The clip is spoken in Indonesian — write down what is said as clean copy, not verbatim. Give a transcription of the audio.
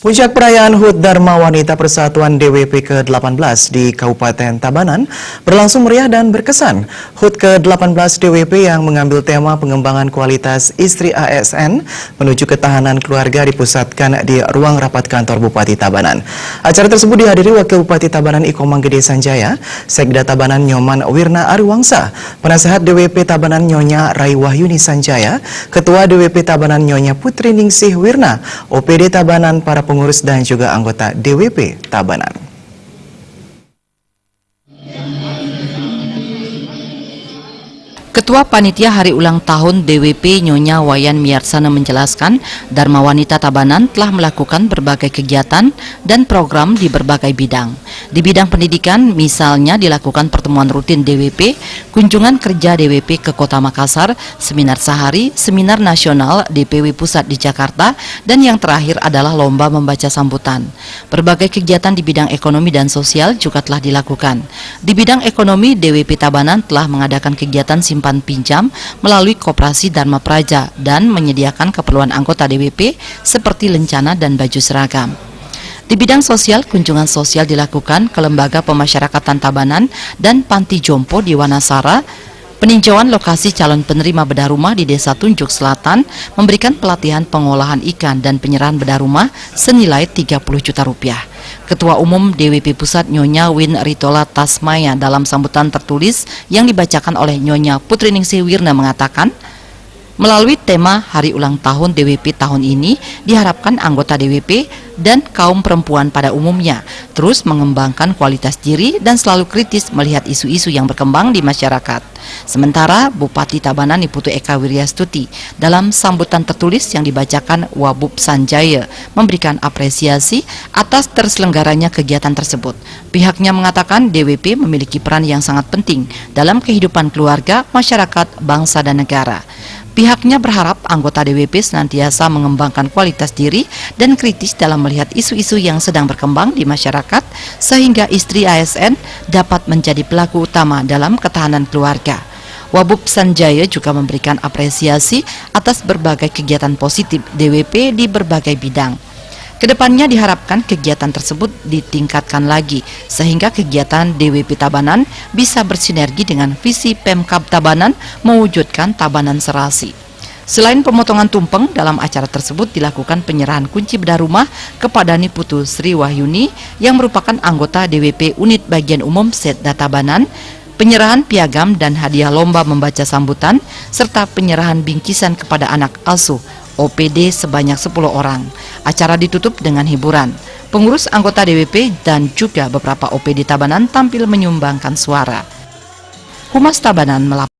Puncak perayaan HUT Dharma Wanita Persatuan DWP ke-18 di Kabupaten Tabanan berlangsung meriah dan berkesan. HUT ke-18 DWP yang mengambil tema pengembangan kualitas istri ASN menuju ketahanan keluarga dipusatkan di ruang rapat kantor Bupati Tabanan. Acara tersebut dihadiri Wakil Bupati Tabanan Iko Manggede Sanjaya, Sekda Tabanan Nyoman Wirna Ariwangsa, Penasehat DWP Tabanan Nyonya Rai Wahyuni Sanjaya, Ketua DWP Tabanan Nyonya Putri Ningsih Wirna, OPD Tabanan, para pengurus dan juga anggota DWP Tabanan. Ketua Panitia Hari Ulang Tahun DWP Nyonya Wayan Miarsana menjelaskan, Dharma Wanita Tabanan telah melakukan berbagai kegiatan dan program di berbagai bidang. Di bidang pendidikan, misalnya dilakukan pertemuan rutin DWP, kunjungan kerja DWP ke Kota Makassar, seminar sehari, seminar nasional DPW Pusat di Jakarta, dan yang terakhir adalah lomba membaca sambutan. Berbagai kegiatan di bidang ekonomi dan sosial juga telah dilakukan. Di bidang ekonomi, DWP Tabanan telah mengadakan kegiatan simpan pinjam melalui Koperasi Dharma Praja dan menyediakan keperluan anggota DWP seperti lencana dan baju seragam. Di bidang sosial, kunjungan sosial dilakukan ke Lembaga Pemasyarakatan Tabanan dan Panti Jompo di Wanasara, peninjauan lokasi calon penerima bedah rumah di Desa Tunjuk Selatan, memberikan pelatihan pengolahan ikan dan penyerahan bedah rumah senilai 30 juta rupiah. Ketua Umum DWP Pusat Nyonya Win Ritola Tasmaya dalam sambutan tertulis yang dibacakan oleh Nyonya Putri Ningsih Wirna mengatakan, melalui tema Hari Ulang Tahun DWP tahun ini, diharapkan anggota DWP dan kaum perempuan pada umumnya terus mengembangkan kualitas diri dan selalu kritis melihat isu-isu yang berkembang di masyarakat. Sementara Bupati Tabanan Iputu Eka Wiryastuti dalam sambutan tertulis yang dibacakan Wabub Sanjaya memberikan apresiasi atas terselenggaranya kegiatan tersebut. Pihaknya mengatakan DWP memiliki peran yang sangat penting dalam kehidupan keluarga, masyarakat, bangsa, dan negara. Pihaknya berharap anggota DWP senantiasa mengembangkan kualitas diri dan kritis dalam melihat isu-isu yang sedang berkembang di masyarakat sehingga istri ASN dapat menjadi pelaku utama dalam ketahanan keluarga. Wabub Sanjaya juga memberikan apresiasi atas berbagai kegiatan positif DWP di berbagai bidang. Kedepannya diharapkan kegiatan tersebut ditingkatkan lagi sehingga kegiatan DWP Tabanan bisa bersinergi dengan visi Pemkab Tabanan mewujudkan Tabanan Serasi. Selain pemotongan tumpeng, dalam acara tersebut dilakukan penyerahan kunci bedah rumah kepada Niputu Sri Wahyuni yang merupakan anggota DWP Unit Bagian Umum Setda Tabanan, penyerahan piagam dan hadiah lomba membaca sambutan, serta penyerahan bingkisan kepada anak asuh OPD sebanyak 10 orang. Acara ditutup dengan hiburan. Pengurus anggota DWP dan juga beberapa OPD Tabanan tampil menyumbangkan suara. Humas Tabanan melaporkan.